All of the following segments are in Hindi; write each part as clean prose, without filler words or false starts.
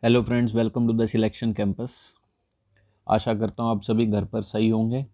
Hello friends, welcome to the selection campus. आशा करता हूँ आप सभी घर पर सही होंगे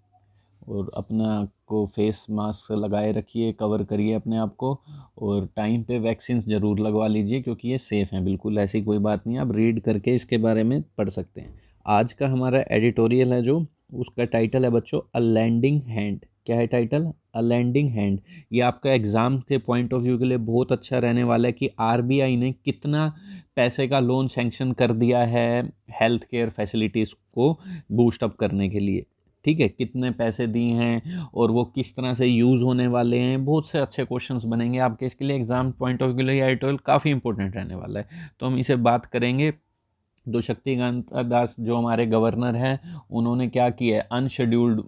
और अपना को फेस मास्क लगाए रखिए, कवर करिए अपने आप को और टाइम पे वैक्सीन ज़रूर लगवा लीजिए क्योंकि ये सेफ़ हैं। बिल्कुल ऐसी कोई बात नहीं है, आप रीड करके इसके बारे में पढ़ सकते हैं। आज का हमारा एडिटोरियल है जो उसका टाइटल है बच्चों, अ लैंडिंग हैंड। क्या है टाइटल? अ लैंडिंग हैंड। ये आपका एग्ज़ाम के पॉइंट ऑफ व्यू के लिए बहुत अच्छा रहने वाला है कि आरबीआई ने कितना पैसे का लोन सैंक्शन कर दिया है हेल्थ केयर फैसिलिटीज़ को बूस्ट अप करने के लिए। ठीक है, कितने पैसे दिए हैं और वो किस तरह से यूज़ होने वाले हैं। बहुत से अच्छे क्वेश्चंस बनेंगे आपके, इसके लिए एग्जाम पॉइंट ऑफ व्यू के लिए एडिटोरियल काफ़ी इंपॉर्टेंट रहने वाला है। तो हम इसे बात करेंगे। दो शक्तिकांत दास जो हमारे गवर्नर हैं, उन्होंने क्या किया है, अनशेड्यूल्ड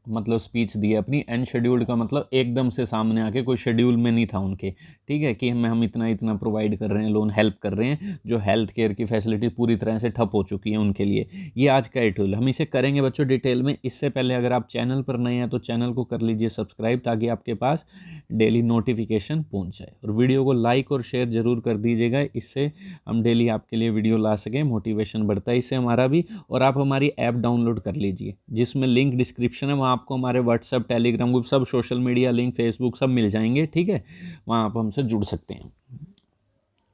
मतलब स्पीच दी है अपनी। अनशेड्यूल्ड का मतलब एकदम से सामने आके, कोई शेड्यूल में नहीं था उनके। ठीक है, कि हम इतना इतना प्रोवाइड कर रहे हैं, लोन हेल्प कर रहे हैं। जो हेल्थ केयर की फैसिलिटी पूरी तरह से ठप हो चुकी है उनके लिए। ये आज का एडिटोरियल हम इसे करेंगे बच्चों डिटेल में। इससे पहले अगर आप चैनल पर नए हैं तो चैनल को कर लीजिए सब्सक्राइब, ताकि आपके पास डेली नोटिफिकेशन पहुंच जाए। और वीडियो को लाइक और शेयर ज़रूर कर दीजिएगा, इससे हम डेली आपके लिए वीडियो ला सकें। मोटिवेशन बढ़ता है इससे हमारा भी। और आप हमारी ऐप डाउनलोड कर लीजिए, जिसमें लिंक डिस्क्रिप्शन है, वहाँ आपको हमारे व्हाट्सएप, टेलीग्राम ग्रुप, सब सोशल मीडिया लिंक, फेसबुक सब मिल जाएंगे। ठीक है, वहाँ आप हमसे जुड़ सकते हैं।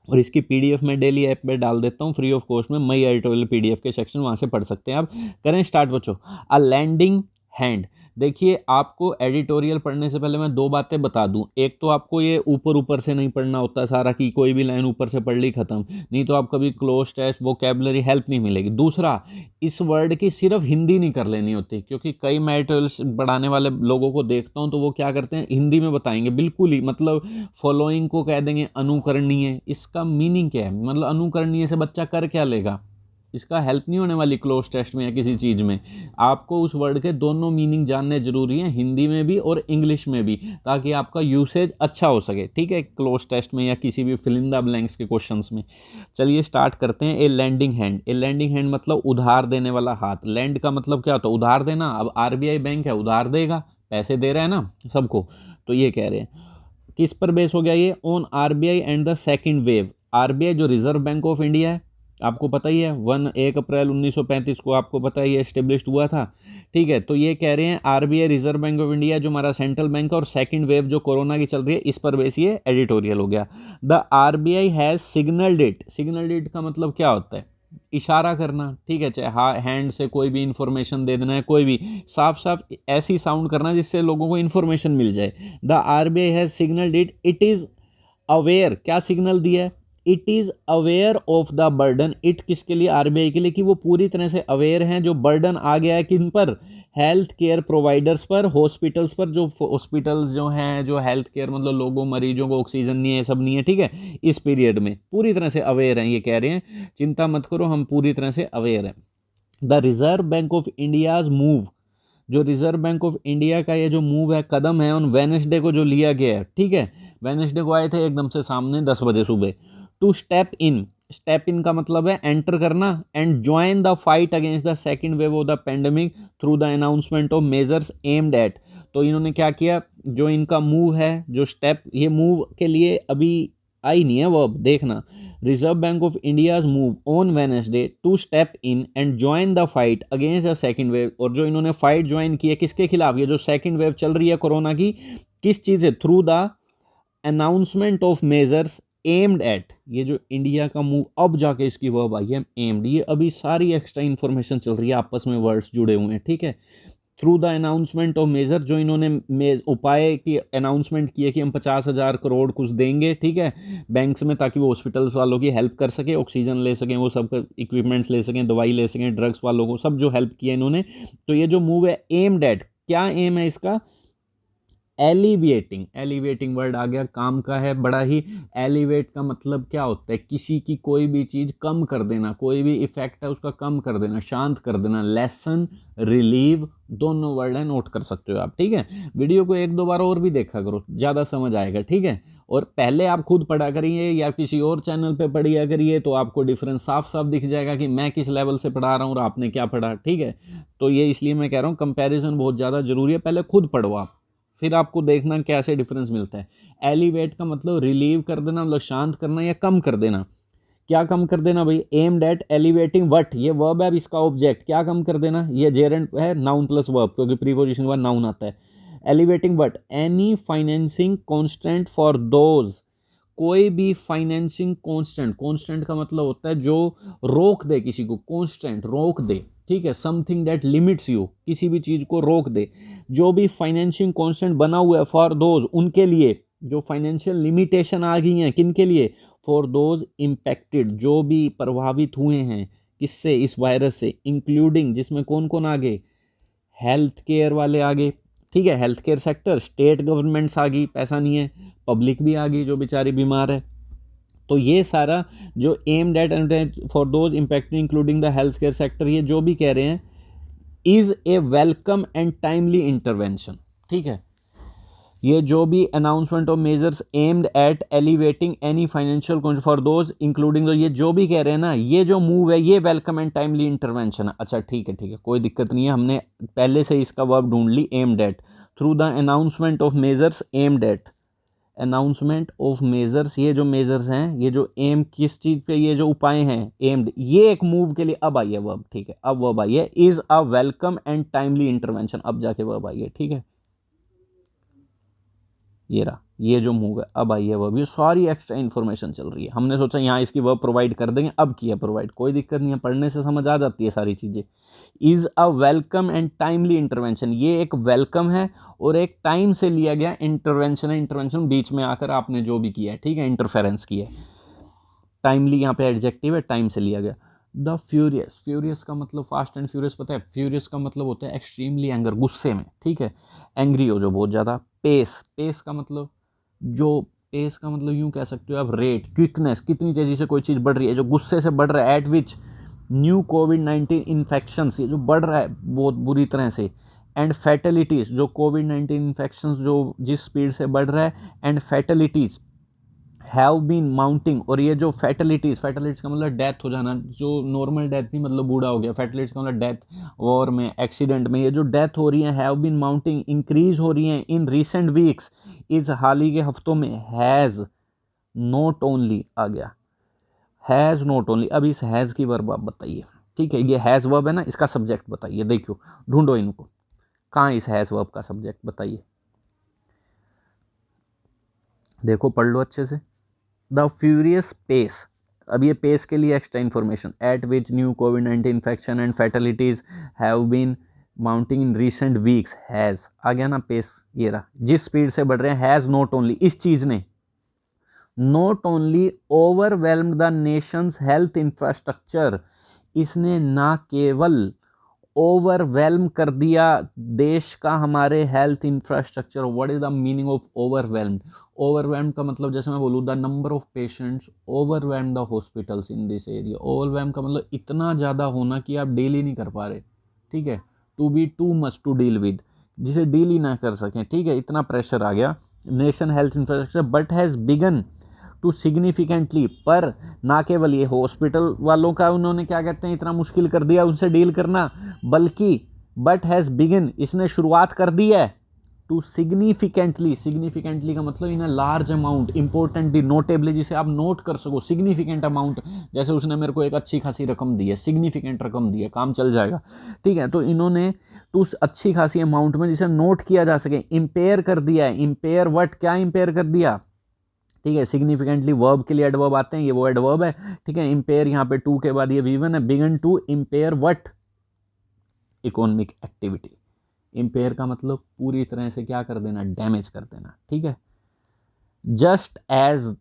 और इसकी पीडीएफ मैं डेली ऐप पे डाल देता हूँ फ्री ऑफ कॉस्ट में। मई एडिटोरियल पीडीएफ के सेक्शन वहाँ से पढ़ सकते हैं आप। करें स्टार्ट बच्चों। अ लैंडिंग हैंड। देखिए, आपको एडिटोरियल पढ़ने से पहले मैं दो बातें बता दूं। एक तो आपको ये ऊपर ऊपर से नहीं पढ़ना होता सारा, कि कोई भी लाइन ऊपर से पढ़ ली खत्म, नहीं तो आप कभी क्लोज टेस्ट वोकैबुलरी हेल्प नहीं मिलेगी। दूसरा, इस वर्ड की सिर्फ हिंदी नहीं कर लेनी होती, क्योंकि कई मैं एडिटोरियल पढ़ाने वाले लोगों को देखता हूं तो वो क्या करते हैं, हिंदी में बताएंगे बिल्कुल ही, मतलब फॉलोइंग को कह देंगे अनुकरणीय। इसका मीनिंग क्या है? मतलब अनुकरणीय से बच्चा कर क्या लेगा? इसका हेल्प नहीं होने वाली क्लोज टेस्ट में या किसी चीज़ में। आपको उस वर्ड के दोनों मीनिंग जानने जरूरी हैं, हिंदी में भी और इंग्लिश में भी, ताकि आपका यूसेज अच्छा हो सके। ठीक है, क्लोज टेस्ट में या किसी भी फिल इन द ब्लैंक्स के क्वेश्चंस में। चलिए स्टार्ट करते हैं। ए लैंडिंग हैंड। ए लैंडिंग हैंड मतलब उधार देने वाला हाथ। लैंड का मतलब क्या होता है? उधार देना। अब आरबीआई बैंक है, उधार देगा, पैसे दे रहा है ना सबको। तो ये कह रहे हैं किस पर बेस हो गया ये? On RBI and the second wave. RBI जो रिजर्व बैंक ऑफ इंडिया है, आपको पता ही है, 1 अप्रैल 1935 को आपको पता ही है एस्टेब्लिश्ड हुआ था। ठीक है, तो ये कह रहे हैं RBI reserve Bank of India जो हमारा सेंट्रल बैंक है, और सेकंड वेव जो कोरोना की चल रही है, इस पर बेस ये एडिटोरियल हो गया। The RBI has signalled it. Signalled it का मतलब क्या होता है? इशारा करना। ठीक है, चाहे हैंड से कोई भी इंफॉर्मेशन दे देना है, कोई भी साफ साफ ऐसी साउंड करना जिससे लोगों को इंफॉर्मेशन मिल जाए। The RBI has signalled it, it is aware. क्या सिग्नल दिया है? It is aware of the burden. It किसके लिए? आरबीआई के लिए, कि वो पूरी तरह से अवेयर हैं। जो बर्डन आ गया है किन पर? हेल्थ केयर प्रोवाइडर्स पर, हॉस्पिटल्स पर। जो हॉस्पिटल्स जो हैं, जो हेल्थ केयर मतलब लोगों मरीजों को ऑक्सीजन नहीं है, सब नहीं है। ठीक है, इस पीरियड में पूरी तरह से अवेयर हैं। ये कह रहे हैं चिंता मत करो, हम पूरी तरह से अवेयर हैं। The reserve Bank of India's move. जो रिजर्व बैंक ऑफ इंडिया का ये जो मूव है, कदम है, ऑन वेनेसडे को जो लिया गया है। ठीक है, वेनेसडे को आए थे एकदम से सामने 10 बजे सुबह। To step in. Step in का मतलब है एंटर करना। And join the fight against the second wave of the pandemic through the announcement of measures aimed at. तो इन्होंने क्या किया? जो इनका मूव है, जो स्टेप, ये मूव के लिए अभी आई नहीं है वो, अब देखना। Reserve Bank of India's move on Wednesday to step in and join the fight against the second wave. और जो इन्होंने फाइट ज्वाइन की है किसके खिलाफ? ये जो सेकेंड वेव चल रही है कोरोना की, किस चीज़ है? Through the announcement of measures aimed eight. ये जो इंडिया का मूव, अब जाके इसकी वर्ब आई है एम्ड। ये अभी सारी एक्स्ट्रा इंफॉर्मेशन चल रही है, आपस में वर्ड्स जुड़े हुए हैं। ठीक है, through the announcement of measure, जो इन्होंने उपाय की अनाउंसमेंट किया कि हम 50,000 करोड़ कुछ देंगे। ठीक है, बैंक्स में, ताकि वो हॉस्पिटल्स वालों की हेल्प कर सके, ऑक्सीजन ले सकें, वो सब इक्विपमेंट्स ले सकें, दवाई ले सकें, ड्रग्स वालों को सब जो हेल्प किया इन्होंने। तो ये जो मूव है एम्ड एट, क्या एम है इसका? एलिविएटिंग। एलिविएटिंग वर्ड आ गया, काम का है बड़ा ही। एलिवेट का मतलब क्या होता है? किसी की कोई भी चीज़ कम कर देना, कोई भी इफेक्ट है उसका कम कर देना, शांत कर देना। लेसन, रिलीव, दोनों वर्ड है, नोट कर सकते हो आप। ठीक है, वीडियो को एक दो बार और भी देखा करो, ज़्यादा समझ आएगा। ठीक है, और पहले आप खुद पढ़ा करिए या किसी और चैनल पे पढ़िया करिए, तो आपको डिफरेंस साफ साफ दिख जाएगा कि मैं किस लेवल से पढ़ा रहा हूँ और आपने क्या पढ़ा। ठीक है, तो ये इसलिए मैं कह रहा हूँ कंपैरिजन बहुत ज़्यादा जरूरी है। पहले खुद पढ़ो आप, फिर आपको देखना कैसे डिफरेंस मिलता है। एलिवेट का मतलब रिलीव कर देना, मतलब शांत करना या कम कर देना। क्या कम कर देना भाई, एम्ड एट एलिवेटिंग व्हाट, ये वर्ब है, अब इसका ऑब्जेक्ट क्या कम कर देना, ये जेरेंट है नाउन प्लस वर्ब, क्योंकि प्रीपोजिशन के बाद नाउन आता है। Elevating what, any financing constant for those, कोई भी फाइनेंसिंग कांस्टेंट, कांस्टेंट का मतलब होता है जो रोक दे किसी को, कांस्टेंट रोक दे, ठीक है, समथिंग दैट लिमिट्स यू, किसी भी चीज को रोक दे, जो भी फाइनेंशिंग कांस्टेंट बना हुआ है फॉर दोज, उनके लिए, जो फाइनेंशियल लिमिटेशन आ गई हैं किन के लिए, फॉर दोज इम्पैक्टेड, जो भी प्रभावित हुए हैं किससे, इस वायरस से, इंक्लूडिंग जिसमें कौन कौन आ गए, हेल्थ केयर वाले आ गए, ठीक है, health care sector, state governments आ गई, पैसा नहीं है, पब्लिक भी आ गई जो बेचारी बीमार है। तो ये सारा जो aimed at for those impacted including the health care sector, ये जो भी कह रहे हैं is a welcome and timely intervention, ठीक है, ये जो भी announcement of measures aimed eight elevating any financial for those including, ये जो भी कह रहे हैं ना, ये जो मूव है ये वेलकम एंड टाइमली इंटरवेंशन है। अच्छा ठीक है, कोई दिक्कत नहीं है, हमने पहले से इसका वर्ब ढूंढ ली, aimed at, through the announcement of measures aimed at, announcement of measures, ये जो मेजर्स हैं, ये जो एम किस चीज़ पे, ये जो उपाय हैं एम्ड, ये एक मूव के लिए अब आई है वर्ब, ठीक है, अब वर्ब आई है, is a welcome and timely intervention, अब जाके वर्ब आई है, ठीक है, ये रहा, ये जो मूव है अब आई है वर्ब, ये सारी एक्स्ट्रा इन्फॉर्मेशन चल रही है, हमने सोचा यहाँ इसकी वर्ब प्रोवाइड कर देंगे, अब किया प्रोवाइड, कोई दिक्कत नहीं है, पढ़ने से समझ आ जाती है सारी चीज़ें। Is a welcome and timely intervention, ये एक वेलकम है और एक टाइम से लिया गया इंटरवेंशन है, इंटरवेंशन बीच में आकर आपने जो भी किया है, ठीक है, इंटरफेरेंस किया है, टाइमली यहाँ पे एडजेक्टिव है, टाइम से लिया गया। द फ्यूरियस, फ्यूरियस का मतलब फास्ट एंड फ्यूरियस पता है, फ्यूरियस का मतलब होता है एक्सट्रीमली एंगर, गुस्से में, ठीक है, एंग्री हो जो बहुत ज़्यादा। पेस, पेस का मतलब जो, पेस का मतलब यूँ कह सकते हो आप रेट, क्विकनेस, कितनी तेज़ी से कोई चीज़ बढ़ रही है, जो गुस्से से बढ़ रहा है, eight which new covid infections, ये जो बढ़ रहा है बहुत बुरी तरह से, एंड फैटलिटीज़, जो कोविड-19 इन्फेक्शंस जो जिस स्पीड से बढ़ रहा है, and fatalities have been mounting, और ये जो फैटलिटीज़, फैटलिटीज़ का मतलब डेथ हो जाना, जो नॉर्मल डेथ नहीं मतलब बूढ़ा हो गया, फैटलिटीज़ का मतलब डेथ, वॉर में, एक्सीडेंट में, ये जो डेथ हो रही है, हैव बीन माउंटिंग, इंक्रीज हो रही हैं इन रीसेंट वीक्स, इस हाल ही के हफ्तों में, हैज़ नॉट ओनली आ गया, हैज़ नॉट ओनली, अब इस हैज़ की वर्ब आप बताइए, ठीक है, ये हैज़ वर्ब है ना, इसका सब्जेक्ट बताइए, देखियो ढूंढो इनको, कहाँ इस हैज़ वर्ब का सब्जेक्ट बताइए, देखो पढ़ लो अच्छे से। द फ्यूरियस पेस, अब ये पेस के लिए extra information, at which new कोविड-19 infection and fatalities have been mounting in recent weeks, has आ गया ना पेस, ये रहा, जिस स्पीड से बढ़ रहे हैं, हैज़ नॉट ओनली, इस चीज़ ने not only overwhelmed the Nations health infrastructure, इसने ना केवल ओवरवेल्म कर दिया देश का हमारे health infrastructure. What is the meaning of overwhelmed, overwhelm का मतलब जैसे मैं बोलूँ, the number of patients overwhelm the hospitals in this area, overwhelm का मतलब इतना ज़्यादा होना कि आप डील ही नहीं कर पा रहे, ठीक है, to be too much to deal with, जिसे डील ही ना कर सकें, ठीक है, इतना प्रेशर आ गया, nation health infrastructure but has begun to significantly, पर ना केवल ये हॉस्पिटल वालों का उन्होंने क्या कहते हैं इतना मुश्किल कर दिया उनसे डील करना, बल्कि बट हैज़ बिगिन, इसने शुरुआत कर दी है, टू सिग्निफिकेंटली, सिग्निफिकेंटली का मतलब in a large amount, importantly, notably, जिसे आप नोट कर सको, सिग्निफिकेंट अमाउंट, जैसे उसने मेरे को एक अच्छी खासी रकम दी है, सिग्निफिकेंट रकम दी है, काम चल जाएगा, ठीक है, तो इन्होंने टू अच्छी खासी अमाउंट में जिसे नोट किया जा सके, इम्पेयर कर दिया है, इम्पेयर व्हाट, क्या इम्पेयर कर दिया, ठीक है, सिग्निफिकेंटली वर्ब के लिए एडवर्ब आते हैं, ये वो एडवर्ब है, ठीक है, इम्पेयर यहाँ पे टू के बाद ये V1 है, begun to impair what, economic activity, impair का मतलब पूरी तरह से क्या कर देना, डैमेज कर देना, ठीक है, just as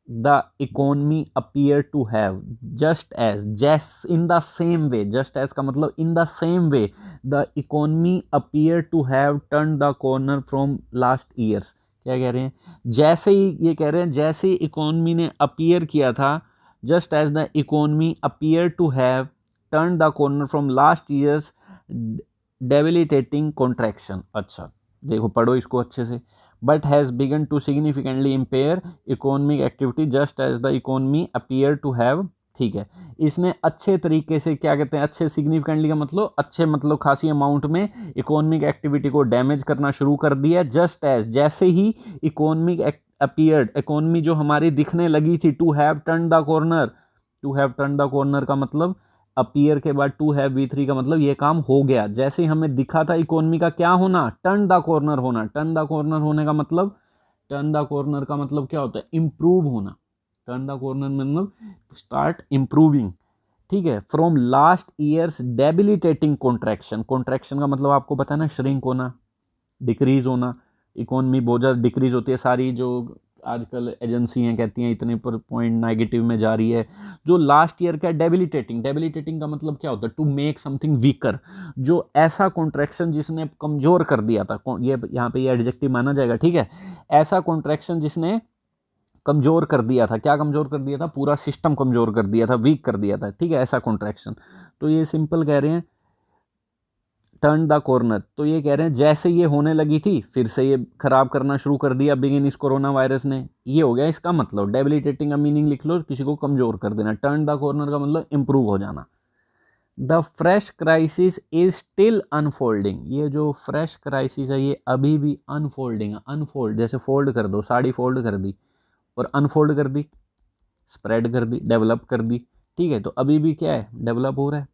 the economy appear to have, just as, जैस in the same way, just as का मतलब in the same way, the economy appear to have turn the corner from last years, क्या कह रहे हैं, जैसे ही ये कह रहे हैं, जैसे ही इकोनमी ने अपीयर किया था, just as the economy appear to have turn the corner from last year's debilitating contraction, अच्छा देखो पढ़ो इसको अच्छे से, but has begun to significantly impair economic activity just as the economy appear to have, ठीक है, इसने अच्छे तरीके से क्या कहते हैं, अच्छे सिग्निफिकेंटली का मतलब अच्छे, मतलब खासी अमाउंट में इकोनॉमिक एक्टिविटी को डैमेज करना शुरू कर दिया, जस्ट एज, जैसे ही इकोनॉमिक अपीयर्ड, इकोनॉमी जो हमारी दिखने लगी थी, to have turn the corner, to have turn the corner का मतलब अपीयर के बाद टू हैव V3 का मतलब ये काम हो गया। जैसे ही हमें दिखा था इकोनॉमी का क्या होना, टर्न द कॉर्नर होना। टर्न द कॉर्नर होने का मतलब, टर्न द कॉर्नर का मतलब क्या होता है, इम्प्रूव होना। टर्न द कॉर्नर मतलब स्टार्ट इम्प्रूविंग, ठीक है। From last year's debilitating contraction, contraction का मतलब आपको पता है ना, श्रिंक होना, डिक्रीज होना। इकोनॉमी बहुत ज़्यादा डिक्रीज होती है, सारी जो आजकल एजेंसी हैं कहती हैं इतने पर पॉइंट नेगेटिव में जा रही है। जो लास्ट ईयर का डेबिलिटेटिंग, डेबिलिटेटिंग का मतलब क्या होता है, टू मेक समथिंग वीकर, जो ऐसा कॉन्ट्रैक्शन जिसने कमज़ोर कर दिया था, ये यहाँ पे ये एडजेक्टिव माना जाएगा, ठीक है। ऐसा कॉन्ट्रैक्शन जिसने कमज़ोर कर दिया था, क्या कमज़ोर कर दिया था, पूरा सिस्टम कमज़ोर कर दिया था, वीक कर दिया था, ठीक है, ऐसा कॉन्ट्रैक्शन। तो ये सिंपल कह रहे हैं टर्न द कॉर्नर, तो ये कह रहे हैं जैसे ये होने लगी थी फिर से ये खराब करना शुरू कर दिया बिगिन इस कोरोना वायरस ने, ये हो गया इसका मतलब। डेबिलिटेटिंग का मीनिंग लिख लो, किसी को कमज़ोर कर देना। टर्न द कॉर्नर का मतलब इंप्रूव हो जाना। The fresh crisis is still unfolding, ये जो फ्रेश क्राइसिस है ये अभी भी अनफोल्डिंग है। अनफोल्ड जैसे फोल्ड कर दो, साड़ी फोल्ड कर दी और अनफोल्ड कर दी, स्प्रेड कर दी, डेवलप कर दी, ठीक है। तो अभी भी क्या है, डेवलप हो रहा है।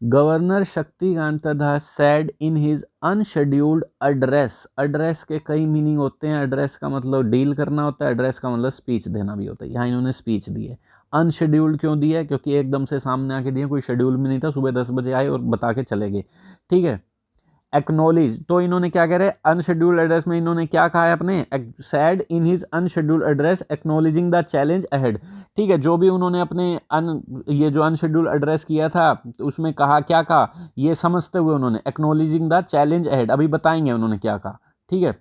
Governor Shaktikanta Das said in his unscheduled address, address के कई मीनिंग होते हैं। एड्रेस का मतलब डील करना होता है, एड्रेस का मतलब स्पीच देना भी होता है। यहाँ इन्होंने स्पीच दी है। अनशेड्यूल्ड क्यों दिया है, क्योंकि एकदम से सामने आके दिया, कोई शेड्यूल में नहीं था, सुबह 10 बजे आए और बता के चले गए, ठीक है। एक्नॉलेज, तो इन्होंने क्या कह रहे हैं, अनशेड्यूल्ड एड्रेस में इन्होंने क्या कहा है अपने, sad in his unscheduled address acknowledging the challenge ahead, ठीक है। जो भी उन्होंने अपने ये जो अनशेड्यूल्ड एड्रेस किया था तो उसमें कहा, क्या कहा, ये समझते हुए उन्होंने एक्नॉलेजिंग द चैलेंज अहेड, अभी बताएंगे उन्होंने क्या कहा, ठीक है।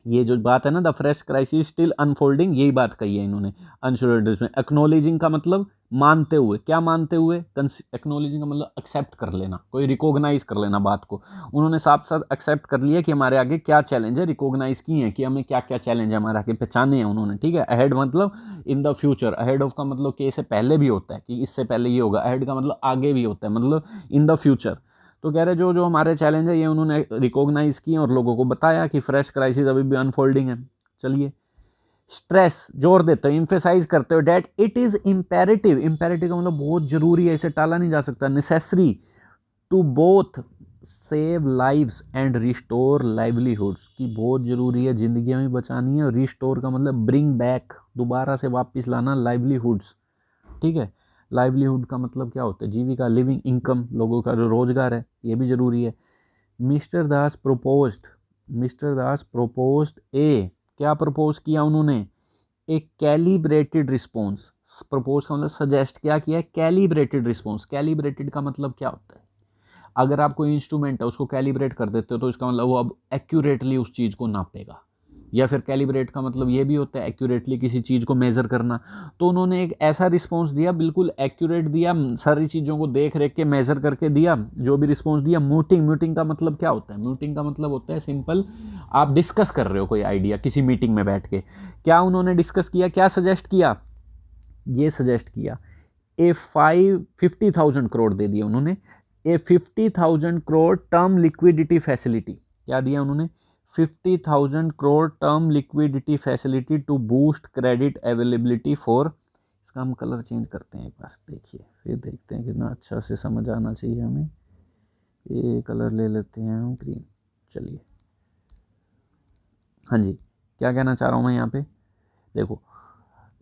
ये जो बात है ना, the fresh crisis still unfolding, यही बात कही है इन्होंने अनशेड्यूल्ड एड्रेस में। एक्नॉलेजिंग का मतलब मानते हुए, क्या मानते हुए, एक्नॉलेजिंग का मतलब एक्सेप्ट कर लेना, कोई रिकॉग्नाइज कर लेना बात को। उन्होंने साथ साथ एक्सेप्ट कर लिया कि हमारे आगे क्या चैलेंज है, रिकॉग्नाइज किए हैं कि हमें क्या क्या चैलेंज है हमारे आगे, पहचाने हैं उन्होंने, ठीक है। अहेड मतलब in the future, ahead of का मतलब कि इससे पहले भी होता है, कि इससे पहले ये होगा। अहेड का मतलब आगे भी होता है, मतलब इन द फ्यूचर। तो कह रहे जो जो हमारे चैलेंज है ये उन्होंने रिकॉग्नाइज किए और लोगों को बताया कि फ्रेश क्राइसिस अभी भी अनफोल्डिंग है। चलिए, स्ट्रेस, जोर देते हो, इम्फेसाइज करते हो, that it is imperative, imperative का मतलब बहुत जरूरी है, इसे टाला नहीं जा सकता, necessary to both save lives and restore livelihoods, की बहुत जरूरी है, जिंदगी में बचानी है। और रिस्टोर का मतलब ब्रिंग बैक, दोबारा से वापस लाना लाइवलीहुड्स, ठीक है। लाइवलीहुड का मतलब क्या होता है, जीविका, लिविंग इनकम, लोगों का जो रोजगार है, ये भी जरूरी है। मिस्टर दास प्रोपोज्ड, मिस्टर दास प्रोपोज्ड ए, क्या प्रपोज किया उन्होंने, ए कैलिब्रेटेड रिस्पॉन्स। प्रपोज का मतलब सजेस्ट क्या किया है, कैलिब्रेटेड रिस्पॉन्स। कैलिब्रेटेड का मतलब क्या होता है, अगर आप कोई इंस्ट्रूमेंट है उसको कैलिब्रेट कर देते हो तो इसका मतलब वो अब एक्यूरेटली उस चीज़ को नापेगा। या फिर कैलिब्रेट का मतलब ये भी होता है एक्यूरेटली किसी चीज़ को मेज़र करना। तो उन्होंने एक ऐसा रिस्पॉन्स दिया, बिल्कुल एक्यूरेट दिया, सारी चीज़ों को देख रेख के मेज़र करके दिया, जो भी रिस्पॉन्स दिया। म्यूटिंग, म्यूटिंग का मतलब क्या होता है, म्यूटिंग का मतलब होता है सिंपल, आप डिस्कस कर रहे हो कोई आइडिया किसी मीटिंग में बैठ के, क्या उन्होंने डिस्कस किया, क्या सजेस्ट किया, ये सजेस्ट किया, ए 50,000 करोड़ दे दिया उन्होंने, a 50,000 crore term liquidity facility, क्या दिया उन्होंने, 50,000 crore term liquidity facility to boost credit availability for, इसका हम कलर चेंज करते हैं एक बार, देखिए फिर देखते हैं कितना अच्छा से समझ आना चाहिए हमें। ये कलर ले लेते हैं हम ग्रीन, चलिए। हाँ जी, क्या कहना चाह रहा हूँ मैं यहाँ पे, देखो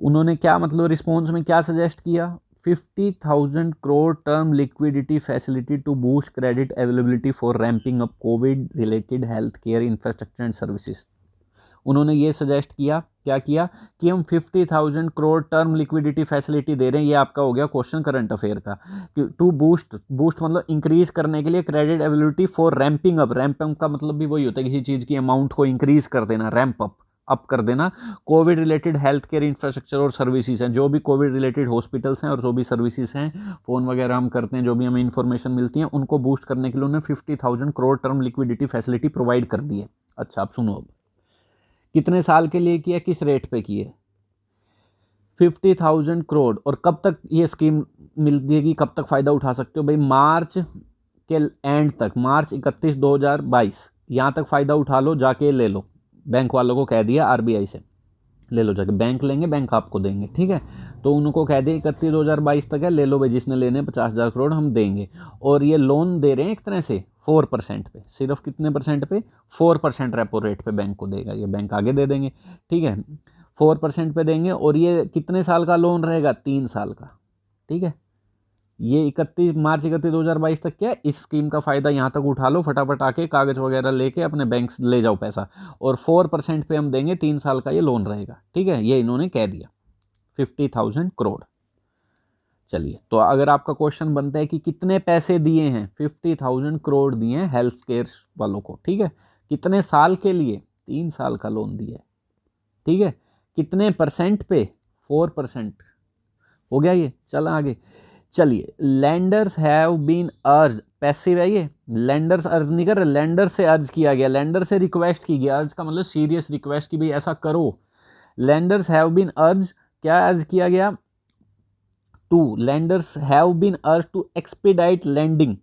उन्होंने क्या मतलब रिस्पॉन्स में क्या सजेस्ट किया, 50,000 crore term liquidity facility to boost credit availability for ramping up Covid related health care infrastructure and services. उन्होंने ये सजेस्ट किया, क्या किया, कि हम 50,000 करोड़ टर्म लिक्विडिटी फैसिलिटी दे रहे हैं, ये आपका हो गया क्वेश्चन करंट अफेयर का, टू बूस्ट, बूस्ट मतलब इंक्रीज करने के लिए credit availability for ramping up, ramp up का मतलब भी वही होता है, किसी चीज़ की अमाउंट को इंक्रीज कर देना, रैम्प अप कर देना। Covid related health care infrastructure और सर्विसेज हैं, जो भी कोविड रिलेटेड हॉस्पिटल्स हैं और जो भी सर्विसेज हैं, फ़ोन वगैरह हम करते हैं, जो भी हमें इन्फॉर्मेशन मिलती है, उनको बूस्ट करने के लिए उन्होंने 50,000 crore term liquidity facility provide कर दी है। अच्छा, आप सुनो, अब कितने साल के लिए किया, किस रेट पे किए, 50,000 करोड़, और कब तक ये स्कीम मिल देगी, कब तक फ़ायदा उठा सकते हो भाई, मार्च के एंड तक, मार्च 31 2022 यहाँ तक फ़ायदा उठा लो, जाके ले लो, बैंक वालों को कह दिया आरबीआई से। ले लो जाके, बैंक लेंगे, बैंक आपको देंगे, ठीक है। तो उनको कह दिए 31/2022 तक है, ले लो भाई, जिसने लेने 50,000 करोड़ हम देंगे। और ये लोन दे रहे हैं एक तरह से 4% पे, सिर्फ कितने परसेंट पे, 4% रेपो रेट पे बैंक को देगा, ये बैंक आगे दे देंगे, ठीक है, 4% पे देंगे। और ये कितने साल का लोन रहेगा, 3 साल का, ठीक है। ये 31 मार्च 2022 तक क्या, इस स्कीम का फ़ायदा यहाँ तक उठा लो, फटाफट आके कागज़ वगैरह लेके अपने बैंक ले जाओ पैसा, और 4% पे हम देंगे, 3 साल का ये लोन रहेगा, ठीक है। ये इन्होंने कह दिया 50,000 करोड़। चलिए, तो अगर आपका क्वेश्चन बनता है कि कितने पैसे दिए हैं, 50,000 करोड़ दिए हैं हेल्थ केयर वालों को, ठीक है। कितने साल के लिए, 3 साल का लोन दिया है, ठीक है। कितने परसेंट पे, 4%। हो गया ये, चला आगे। चलिए, लैंडर्स हैव बीन अर्ज, पैसिव है ये, लैंडर्स अर्ज नहीं कर रहे, लैंडर से अर्ज किया गया, लैंडर से रिक्वेस्ट की गया, अर्ज का मतलब सीरियस रिक्वेस्ट की भाई ऐसा करो। लैंडर्स हैव बीन अर्ज, क्या अर्ज किया गया, to, lenders have been urge to expedite lending,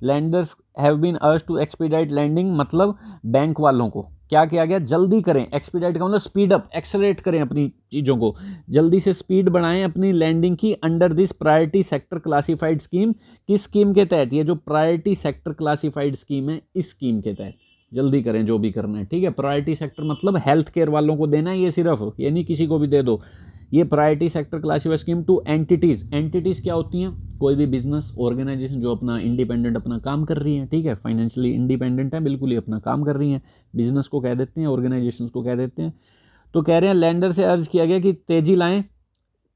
lenders have been urge to expedite lending, मतलब बैंक वालों को क्या किया गया, जल्दी करें, एक्सपीडाइट का मतलब स्पीड अप, एक्सेलरेट करें अपनी चीज़ों को, जल्दी से स्पीड बढ़ाएं अपनी लैंडिंग की, under this priority sector classified scheme. किस स्कीम के तहत, ये जो प्रायोरिटी सेक्टर क्लासिफाइड स्कीम है, इस स्कीम के तहत जल्दी करें जो भी करना है, ठीक है। प्रायोरिटी सेक्टर मतलब हेल्थ केयर वालों को देना है ये सिर्फ, ये नहीं किसी को भी दे दो। ये priority sector classified scheme to entities, entities क्या होती हैं, कोई भी बिजनेस ऑर्गेनाइजेशन जो अपना इंडिपेंडेंट अपना काम कर रही है, ठीक है, फाइनेंशियली इंडिपेंडेंट है, बिल्कुल ही अपना काम कर रही हैं, बिजनेस को कह देते हैं, ऑर्गेनाइजेशन को कह देते हैं। तो कह रहे हैं लैंडर से अर्ज किया गया कि तेजी लाएं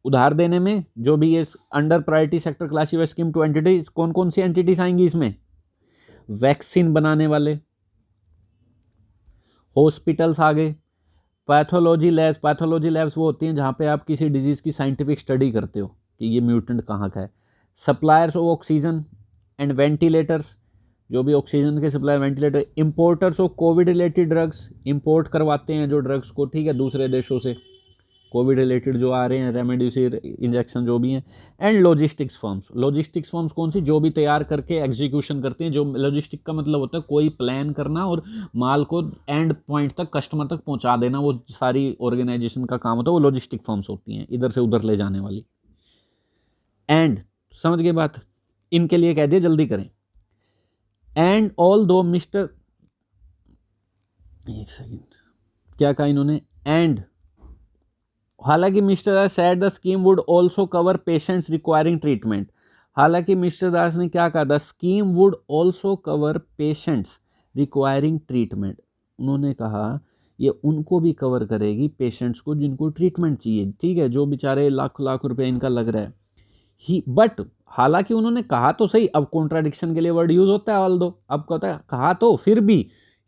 उधार देने में, जो भी ये under priority sector classified scheme two entities, कौन कौन सी एंटिटीज आएंगी इसमें, वैक्सीन बनाने वाले, हॉस्पिटल्स आ गए, पैथोलॉजी लैब्स, पैथोलॉजी लैब्स वो होती हैं जहाँ पे आप किसी डिजीज़ की साइंटिफिक स्टडी करते हो कि ये म्यूटेंट कहाँ का है, suppliers of oxygen and ventilators, जो भी ऑक्सीजन के supply, ventilator, importers of Covid related drugs, import करवाते हैं जो ड्रग्स को, ठीक है, दूसरे देशों से, कोविड रिलेटेड जो आ रहे हैं रेमडेसिविर इंजेक्शन जो भी हैं, and logistics firms, logistics firms कौन सी, जो भी तैयार करके एग्जीक्यूशन करते हैं, जो लॉजिस्टिक का मतलब होता है कोई प्लान करना और माल को एंड पॉइंट तक कस्टमर तक पहुंचा देना, वो सारी ऑर्गेनाइजेशन का काम होता है, वो लॉजिस्टिक फर्म्स होती हैं, इधर से उधर ले जाने वाली। एंड समझ गए बात, इनके लिए कह दिया जल्दी करें। एंड ऑल दो मिस्टर, एक सेकेंड, क्या कहा इन्होंने, एंड हालांकि mister Das sad the scheme would also cover patients requiring treatment, हालांकि मिस्टर दास ने क्या कहा, the scheme would also cover patients requiring treatment, उन्होंने कहा ये उनको भी कवर करेगी, पेशेंट्स को जिनको ट्रीटमेंट चाहिए, ठीक है, जो बेचारे लाख लाख रुपए इनका लग रहा है ही, बट हालांकि उन्होंने कहा तो सही, अब कॉन्ट्राडिक्शन के लिए वर्ड यूज होता है ऑल दो, अब कहता है कहा तो फिर भी,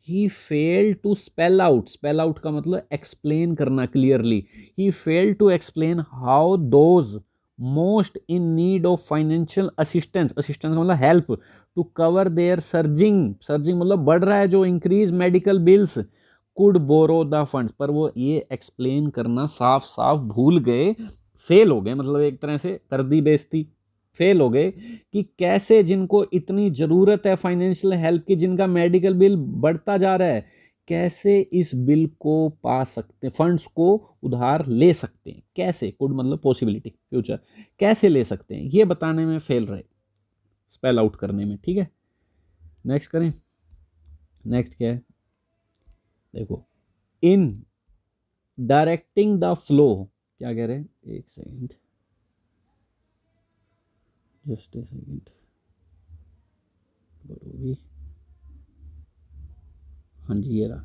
he fail to spell out, spell out का मतलब एक्सप्लेन करना clearly, he fail to explain how those most in need of financial assistance, assistance का मतलब help, to cover their surging, surging मतलब बढ़ रहा है जो increase medical bills, could borrow the funds, पर वो ये एक्सप्लेन करना साफ साफ भूल गए, फेल हो गए, मतलब एक तरह से कर दी बेइज्जती, फेल हो गए कि कैसे जिनको इतनी ज़रूरत है फाइनेंशियल हेल्प की, जिनका मेडिकल बिल बढ़ता जा रहा है, कैसे इस बिल को पा सकते हैं, फंड्स को उधार ले सकते हैं, कैसे, कुड मतलब पॉसिबिलिटी फ्यूचर, कैसे ले सकते हैं, ये बताने में फेल रहे, स्पेल आउट करने में, ठीक है। नेक्स्ट करें, नेक्स्ट क्या है, देखो, इन डायरेक्टिंग द फ्लो, क्या कह रहे हैं, एक सेकेंड, जस्ट ए सेकेंड, हाँ जी ये रहा,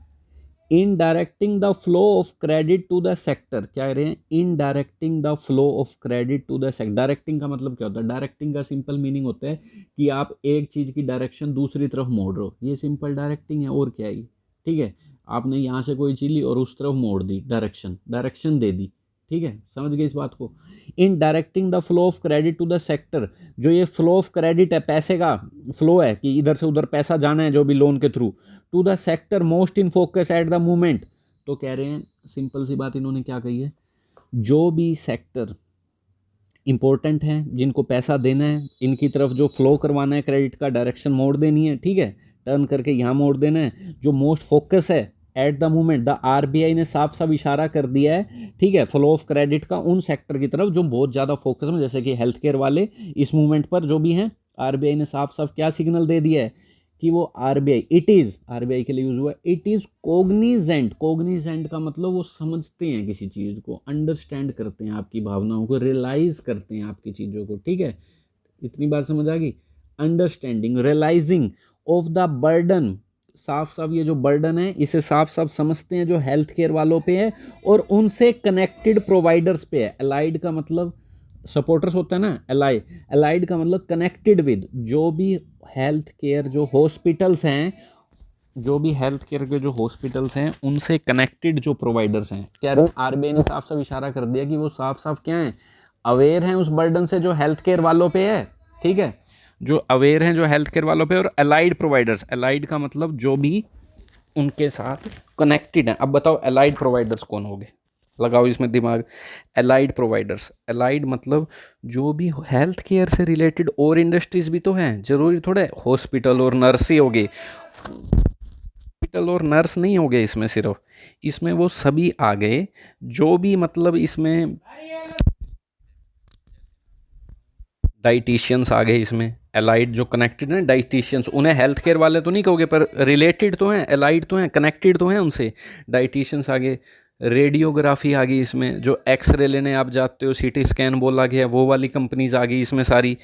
in directing the flow of credit to the sector, क्या कह रहे हैं, in directing the flow of credit to the sector, directing का मतलब क्या होता है, डायरेक्टिंग का सिंपल मीनिंग होता है कि आप एक चीज़ की डायरेक्शन दूसरी तरफ मोड़ रहे हो, ये सिंपल डायरेक्टिंग है, और क्या है, ठीक है, आपने यहाँ से कोई चीज़ ली और उस तरफ मोड़ दी, डायरेक्शन दे दी, ठीक है, समझ गए इस बात को। In directing the flow of credit to the sector, जो ये फ्लो ऑफ क्रेडिट है, पैसे का फ्लो है कि इधर से उधर पैसा जाना है जो भी लोन के through, to the sector most in focus at the moment, तो कह रहे हैं सिंपल सी बात इन्होंने क्या कही है, जो भी सेक्टर इंपॉर्टेंट हैं, जिनको पैसा देना है, इनकी तरफ जो फ्लो करवाना है क्रेडिट का, डायरेक्शन मोड़ देनी है, ठीक है, टर्न करके यहाँ मोड़ देना है, जो मोस्ट फोकस है eight the moment the RBI ने साफ साफ इशारा कर दिया है, ठीक है, फ्लो ऑफ क्रेडिट का उन सेक्टर की तरफ जो बहुत ज़्यादा फोकस में, जैसे कि हेल्थ केयर वाले इस मूवमेंट पर जो भी हैं, आरबीआई ने साफ साफ क्या सिग्नल दे दिया है कि वो आरबीआई, इट इज़, आरबीआई के लिए यूज़ हुआ है, इट इज़ कोग्निजेंट। कोग्निजेंट का मतलब वो समझते हैं किसी चीज़ को, अंडरस्टैंड करते हैं आपकी भावनाओं को, रियलाइज़ करते हैं आपकी चीज़ों को, ठीक है, इतनी बात समझ आ गई। Understanding, realising of the burden, साफ साफ ये जो बर्डन है इसे साफ साफ समझते हैं जो हेल्थ केयर वालों पे है और उनसे कनेक्टेड प्रोवाइडर्स पे है। अलाइड का मतलब सपोर्टर्स होता है ना, अलाइड का मतलब कनेक्टेड विद, जो भी हेल्थ केयर जो हॉस्पिटल्स हैं, जो भी हेल्थ केयर के जो हॉस्पिटल्स हैं उनसे कनेक्टेड जो प्रोवाइडर्स हैं, क्या आरबीआई ने साफ साफ इशारा कर दिया कि वो साफ साफ क्या है, अवेयर हैं उस बर्डन से जो हेल्थ केयर वालों पे है, ठीक है, जो अवेयर हैं जो हेल्थ केयर वालों पे, और अलाइड प्रोवाइडर्स, अलाइड का मतलब जो भी उनके साथ कनेक्टेड हैं। अब बताओ अलाइड प्रोवाइडर्स कौन हो गए, लगाओ इसमें दिमाग। अलाइड प्रोवाइडर्स, अलाइड मतलब जो भी हेल्थ केयर से रिलेटेड और इंडस्ट्रीज भी तो हैं, जरूरी थोड़े हॉस्पिटल और नर्स ही हो गए, हॉस्पिटल और नर्स नहीं हो गए इसमें, सिर्फ इसमें वो सभी आ गए जो भी मतलब इसमें डाइटिशियंस आ गए इसमें, एलाइड जो कनेक्टेड हैं डाइटिशियंस, उन्हें हेल्थ केयर वाले तो नहीं कहोगे पर रिलेटेड तो हैं, एलाइड तो हैं, कनेक्टेड तो हैं उनसे, डाइटिशियंस आ गए, रेडियोग्राफी आ गई इसमें, जो एक्सरे लेने आप जाते हो, सीटी स्कैन बोला गया, वो वाली कंपनीज आ गई इसमें सारी,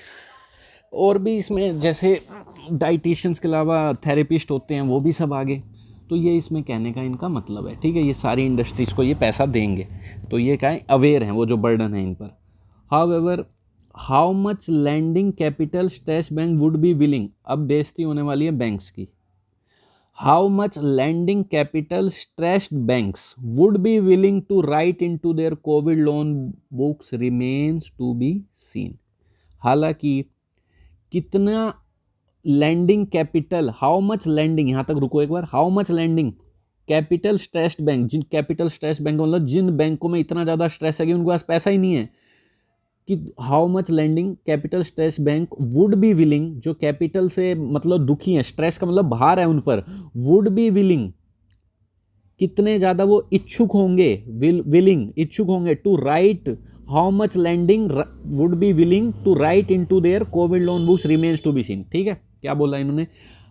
और भी इसमें जैसे डाइटिशियंस के अलावा थेरेपिस्ट होते हैं वो भी सब आ गए। तो ये इसमें कहने का इनका मतलब है, ठीक है, ये सारी इंडस्ट्रीज़ को ये पैसा देंगे, तो ये क्या है, अवेयर हैं वो जो बर्डन है इन पर। However how much lending capital stress bank would be willing, अब बेइज्जती होने वाली है बैंक्स की, how much lending capital stressed banks would be willing to write in to their Covid loan books remains to be seen. हालांकि कितना lending capital, how much lending, यहाँ तक रुको एक बार, how much lending capital stressed bank, जिन कैपिटल स्ट्रेस्ड बैंक मतलब जिन बैंकों में इतना ज़्यादा स्ट्रेस है कि उनके पास पैसा ही नहीं है, कि how much lending capital stress bank would be willing, जो कैपिटल से मतलब दुखी है, स्ट्रेस का मतलब भार है उन पर, वुड बी विलिंग कितने ज़्यादा वो इच्छुक होंगे, विलिंग इच्छुक होंगे, to write, how much lending would be willing to write in to their Covid loan books remains to be seen, ठीक है, क्या बोला इन्होंने,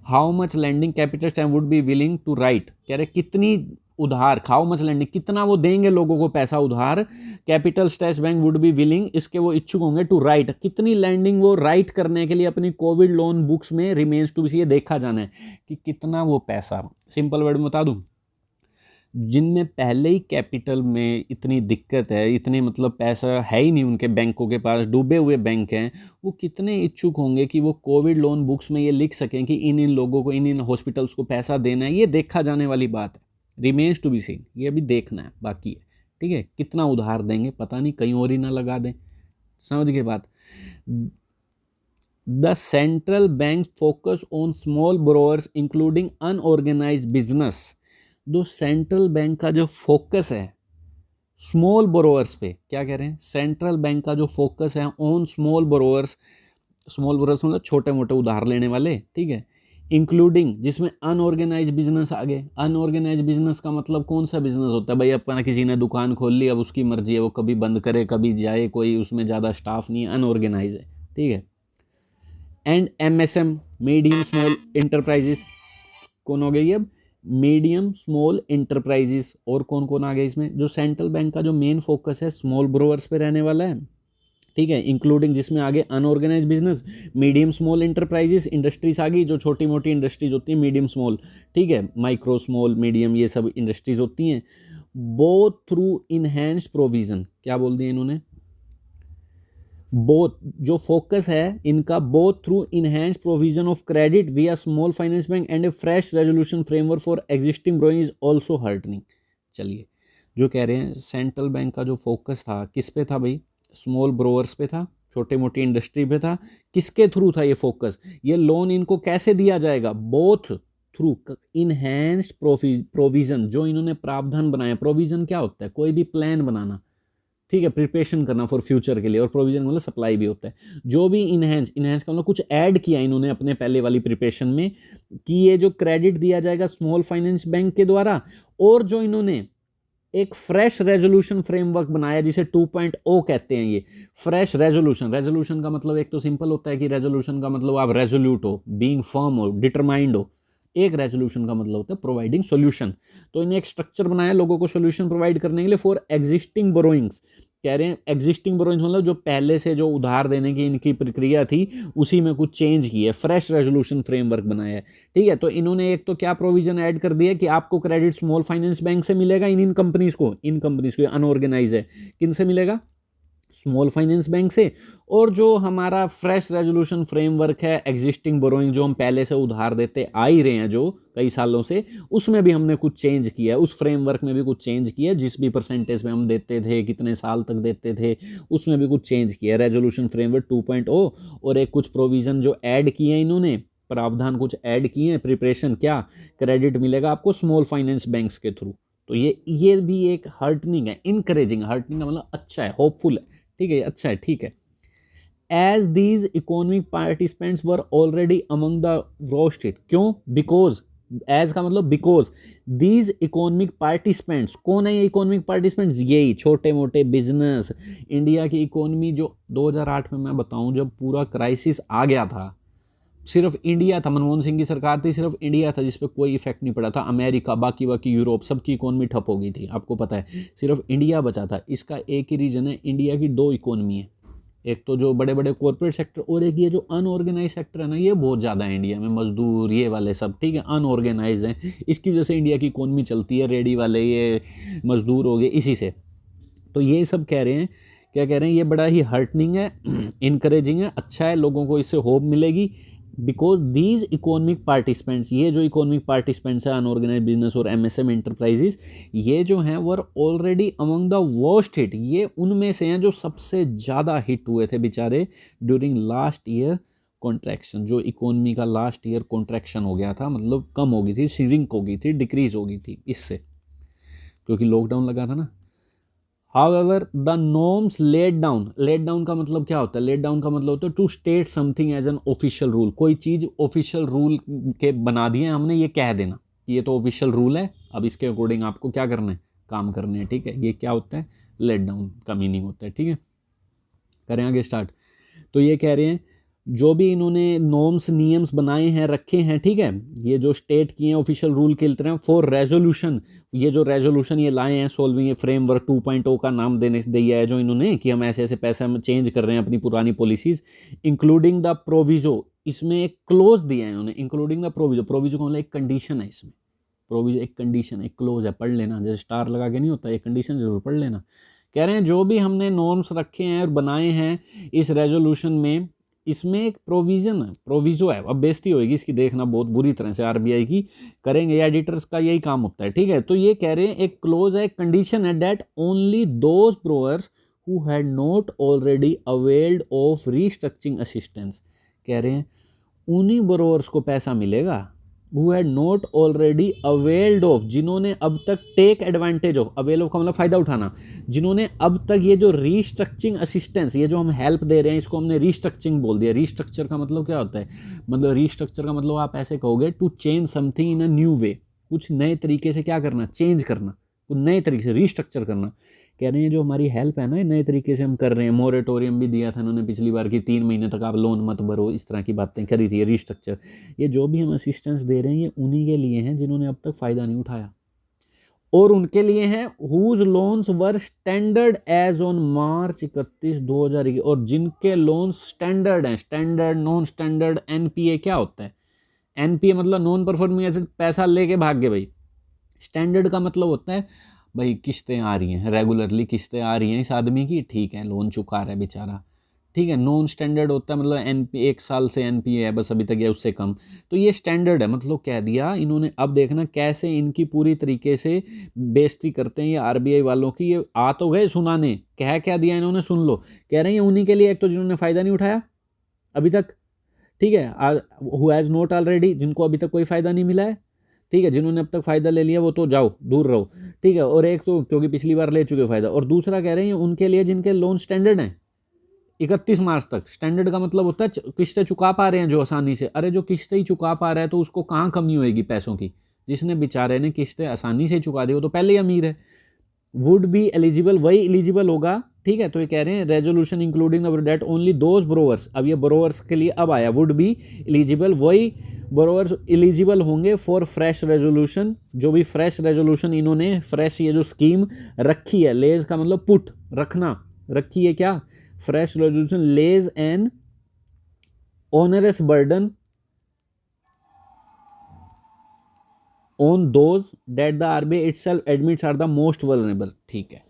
how much lending capital stress would be willing to write, कह रहे कितनी उधार, हाउ मच लैंडिंग कितना वो देंगे लोगों को पैसा उधार, capital stress bank would be willing, इसके वो इच्छुक होंगे, टू राइट कितनी लैंडिंग वो राइट करने के लिए अपनी कोविड लोन बुक्स में रिमेन्स टू बी, ये देखा जाना है कि कितना वो पैसा, सिंपल वर्ड में बता दूं, जिनमें पहले ही कैपिटल में इतनी दिक्कत है, इतने मतलब पैसा है ही नहीं उनके बैंकों के पास, डूबे हुए बैंक हैं, वो कितने इच्छुक होंगे कि वो कोविड लोन बुक्स में ये लिख सकें कि इन इन लोगों को, इन इन हॉस्पिटल्स को पैसा देना है, ये देखा जाने वाली बात है, रिमेन्स टू बी सीन, ये अभी देखना है बाकी है, ठीक है, कितना उधार देंगे पता नहीं, कहीं और ही ना लगा दें, समझ गए बात। The central bank focus on small borrowers including unorganised business, जो सेंट्रल बैंक का जो फोकस है स्मॉल बोरोअर्स पे, क्या कह रहे हैं, सेंट्रल बैंक का जो फोकस है on small borrowers, small borrowers मतलब छोटे मोटे उधार लेने वाले, ठीक है, इंक्लूडिंग जिसमें अनऑर्गेनाइज बिजनेस आ गए, अनऑर्गेनाइज बिजनेस का मतलब कौन सा बिजनेस होता है भाई, अपना किसी ने दुकान खोल ली, अब उसकी मर्जी है वो कभी बंद करे कभी जाए, कोई उसमें ज़्यादा स्टाफ नहीं है, अनऑर्गेनाइज है, ठीक है। And MSM medium small enterprises कौन हो गई, अब मीडियम स्मॉल इंटरप्राइजेस, और कौन कौन आ गया इसमें, जो सेंट्रल बैंक का जो मेन फोकस है स्मॉल ब्रोअर्स पे रहने वाला है, ठीक है, इंक्लूडिंग जिसमें आगे unorganised business, medium small enterprises, industries आ गई जो छोटी मोटी इंडस्ट्रीज होती हैं, मीडियम स्मॉल, ठीक है, माइक्रो स्मॉल मीडियम ये सब इंडस्ट्रीज होती हैं, बोथ थ्रू इनहेंस प्रोविजन, क्या बोल दिया इन्होंने, बोथ जो फोकस है इनका, both through enhance provision of credit via small finance bank and a fresh resolution framework for existing borrowing is also heartening. चलिए, जो कह रहे हैं सेंट्रल बैंक का जो फोकस था किस पे था भाई, स्मॉल ब्रोअर्स पे था, छोटे मोटी इंडस्ट्री पे था, किसके थ्रू था ये फोकस, ये लोन इनको कैसे दिया जाएगा, बोथ थ्रू इनहेंस्ड प्रोविजन, जो इन्होंने प्रावधान बनाया, प्रोविजन क्या होता है, कोई भी प्लान बनाना, ठीक है, प्रिपरेशन करना फॉर फ्यूचर के लिए, और प्रोविजन मतलब सप्लाई भी होता है, जो भी इनहेंस का मतलब कुछ ऐड किया इन्होंने अपने पहले वाली प्रिपरेशन में, कि ये जो क्रेडिट दिया जाएगा स्मॉल फाइनेंस बैंक के द्वारा, और जो इन्होंने एक फ्रेश रेजोल्यूशन फ्रेमवर्क बनाया जिसे 2.0 कहते हैं। ये फ्रेश रेजोल्यूशन का मतलब एक तो सिंपल होता है कि रेजोल्यूशन का मतलब आप रेजोल्यूट हो, बीइंग फर्म हो, डिटरमाइंड हो। एक रेजोल्यूशन का मतलब होता है प्रोवाइडिंग सॉल्यूशन। तो इन्हें एक स्ट्रक्चर बनाया लोगों को सॉल्यूशन प्रोवाइड करने के लिए फॉर एग्जिस्टिंग बोरोइंग्स। कह रहे हैं एग्जिस्टिंग बोरोइंग्स मतलब जो पहले से जो उधार देने की इनकी प्रक्रिया थी उसी में कुछ चेंज की है, फ्रेश रेजोल्यूशन फ्रेमवर्क बनाया है। ठीक है, तो इन्होंने एक तो क्या प्रोविजन ऐड कर दिया कि आपको क्रेडिट स्मॉल फाइनेंस बैंक से मिलेगा, इन कंपनीज को, अनऑर्गेनाइज है, किन से मिलेगा, स्मॉल फाइनेंस बैंक से। और जो हमारा फ्रेश रेजोल्यूशन फ्रेमवर्क है एग्जिस्टिंग बोरोइंग जो हम पहले से उधार देते आ ही रहे हैं जो कई सालों से, उसमें भी हमने कुछ चेंज किया है, उस फ्रेमवर्क में भी कुछ चेंज किया है, जिस भी परसेंटेज में हम देते थे, कितने साल तक देते थे, उसमें भी कुछ चेंज किया है। रेजोल्यूशन फ्रेमवर्क 2.0 और एक कुछ प्रोविजन जो ऐड किए हैं इन्होंने, प्रावधान कुछ ऐड किए हैं, प्रिपरेशन क्या, क्रेडिट मिलेगा आपको स्मॉल फाइनेंस बैंक्स के थ्रू। तो ये भी एक हार्टनिंग है, इनकरेजिंग, हार्टनिंग का मतलब अच्छा है, होपफुल है। ठीक है, अच्छा है, ठीक है। As these economic participants were already among the raw state, क्यों, बिकॉज, एज का मतलब बिकॉज, दीज इकोनॉमिक पार्टिसिपेंट्स, कौन है ये इकोनॉमिक पार्टिसिपेंट्स, यही छोटे मोटे बिजनेस। इंडिया की इकोनॉमी जो 2008 में मैं बताऊं जब पूरा क्राइसिस आ गया था, सिर्फ इंडिया था, मनमोहन सिंह की सरकार थी, सिर्फ इंडिया था जिस पे कोई इफेक्ट नहीं पड़ा था, अमेरिका बाकी बाकी यूरोप सबकी इकोनॉमी ठप हो गई थी, आपको पता है, सिर्फ इंडिया बचा था। इसका एक ही रीजन है, इंडिया की दो इकोनॉमी है, एक तो जो बड़े बड़े कॉर्पोरेट सेक्टर और एक ये जो अनऑर्गेनाइज सेक्टर है ना, ये बहुत ज़्यादा है इंडिया में, मजदूर ये वाले सब, ठीक है, अनऑर्गेनाइज हैं, इसकी वजह से इंडिया की इकोनॉमी चलती है, रेडी वाले ये मजदूर हो गए इसी से। तो ये सब कह रहे हैं, क्या कह रहे हैं, ये बड़ा ही हार्टनिंग है, इनकरेजिंग है, अच्छा है, लोगों को इससे होप मिलेगी। बिकॉज दीज इकोनॉमिक पार्टिसिपेंट्स, ये जो इकोनॉमिक पार्टिसिपेंट्स है अनऑर्गेनाइज बिजनेस और एमएसएम इंटरप्राइजेज, ये जो हैं वो already among the worst hit, ये उनमें से हैं जो सबसे ज़्यादा हिट हुए थे बेचारे ड्यूरिंग लास्ट ईयर कॉन्ट्रैक्शन। जो इकोनॉमी का लास्ट ईयर कॉन्ट्रैक्शन हो गया था, मतलब कम हो गई थी, श्रिंक हो गई थी, डिक्रीज हो गई थी इससे, क्योंकि लॉकडाउन लगा था ना। However, the norms laid down का मतलब क्या होता है, laid down का मतलब होता है to state something as an official rule, कोई चीज़ ऑफिशियल रूल के बना दिए हमने, ये कह देना कि ये तो ऑफिशियल रूल है, अब इसके अकॉर्डिंग आपको क्या करना है, काम करने हैं, ठीक है, ये क्या होता है, लेट डाउन का मीनिंग होता है। ठीक है, करें आगे स्टार्ट। तो ये कह रहे हैं जो भी इन्होंने नॉर्म्स नियम्स बनाए हैं रखे हैं, ठीक है, ये जो स्टेट किए हैं ऑफिशियल रूल के तरह फॉर रेजोल्यूशन, ये जो रेजोल्यूशन ये लाए हैं सॉल्विंग, ये फ्रेमवर्क 2.0 का नाम देने दिया है जो इन्होंने कि हम ऐसे ऐसे पैसे हम चेंज कर रहे हैं अपनी पुरानी पॉलिसीज, इंक्लूडिंग द प्रोविजो, इसमें एक क्लोज दिया है इन्होंने, इंक्लूडिंग द प्रोविजो, प्रोविजो का मतलब एक कंडीशन है इसमें, प्रोविजो एक कंडीशन, एक क्लोज है, पढ़ लेना, जैसे स्टार लगा के नहीं होता, एक कंडीशन जरूर पढ़ लेना। कह रहे हैं जो भी हमने नॉर्म्स रखे हैं और बनाए हैं इस रेजोल्यूशन में, इसमें एक प्रोविजन है, प्रोविजो है, अब बेइज्जती होगी इसकी, देखना बहुत बुरी तरह से, आरबीआई की करेंगे, एडिटर्स का यही काम होता है। ठीक है, तो ये कह रहे हैं एक क्लोज है, एक कंडीशन है, that only those borrowers who had not already availed of restructuring assistance, कह रहे हैं उन्हीं बोरोअर्स को पैसा मिलेगा who had not already availed of, जिन्होंने अब तक take advantage of, avail of का मतलब फ़ायदा उठाना, जिन्होंने अब तक ये जो रीस्ट्रक्चरिंग असिस्टेंस, ये जो हम हेल्प दे रहे हैं इसको हमने रीस्ट्रक्चरिंग बोल दिया। रीस्ट्रक्चर का मतलब क्या होता है, मतलब रीस्ट्रक्चर का मतलब आप ऐसे कहोगे to change something in a new way, कुछ नए तरीके से क्या करना, चेंज करना, कुछ नए तरीके से रीस्ट्रक्चर करना। कह रहे हैं जो हमारी हेल्प है ना नए तरीके से हम कर रहे हैं, मोरेटोरियम भी दिया था इन्होंने पिछली बार की, 3 महीने तक आप लोन मत भरो, इस तरह की बातें करी थी, रीस्ट्रक्चर, ये जो भी हम असिस्टेंस दे रहे हैं ये उन्हीं के लिए हैं जिन्होंने अब तक फ़ायदा नहीं उठाया, और उनके लिए हैं whose loans were standard as on March 31, 2021, और जिनके लोन्स स्टैंडर्ड हैं, स्टैंडर्ड, नॉन स्टैंडर्ड, एनपीए क्या होता है, एनपीए मतलब नॉन परफॉर्मिंग एसेट, पैसा लेके भाग गए भाई। स्टैंडर्ड का मतलब होता है भाई किस्तें आ रही हैं, रेगुलरली किस्तें आ रही हैं इस आदमी की, ठीक है, लोन चुका रहा है बेचारा, ठीक है। नॉन स्टैंडर्ड होता है मतलब एनपी 1 साल से एनपीए है बस अभी तक, या उससे कम, तो ये स्टैंडर्ड है, मतलब कह दिया इन्होंने। अब देखना कैसे इनकी पूरी तरीके से बेइज्जती करते हैं ये आरबीआई वालों की, ये आ तो गए सुनाने, कह क्या दिया इन्होंने, सुन लो। कह रहे हैं उन्हीं के लिए, एक तो जिन्होंने फ़ायदा नहीं उठाया अभी तक, ठीक है, हु हैज़ नॉट ऑलरेडी, जिनको अभी तक कोई फ़ायदा नहीं मिला है, ठीक है, जिन्होंने अब तक फ़ायदा ले लिया वो तो जाओ दूर रहो, ठीक है, और एक तो क्योंकि पिछली बार ले चुके फ़ायदा, और दूसरा कह रहे हैं उनके लिए जिनके लोन स्टैंडर्ड हैं 31 मार्च तक। स्टैंडर्ड का मतलब होता है किस्तें चुका पा रहे हैं जो आसानी से, अरे जो किस्तें ही चुका पा रहा है तो उसको कहाँ कमी होएगी पैसों की, जिसने बेचारे ने किस्तें आसानी से चुका दी वो तो पहले ही अमीर है। वुड बी एलिजिबल, वही एलिजिबल होगा, ठीक है। तो ये कह रहे हैं resolution including the debt only those borrowers, अब ये बोरोवर्स के लिए अब आया वुड बी एलिजिबल, वही बोरोवर्स एलिजिबल होंगे फॉर फ्रेश रेजोल्यूशन, जो भी फ्रेश रेजोल्यूशन इन्होंने फ्रेश ये जो स्कीम रखी है, लेज का मतलब पुट रखना, रखी है क्या, fresh resolution lays an onerous burden on those that the RBI itself admits are the most vulnerable, ठीक है।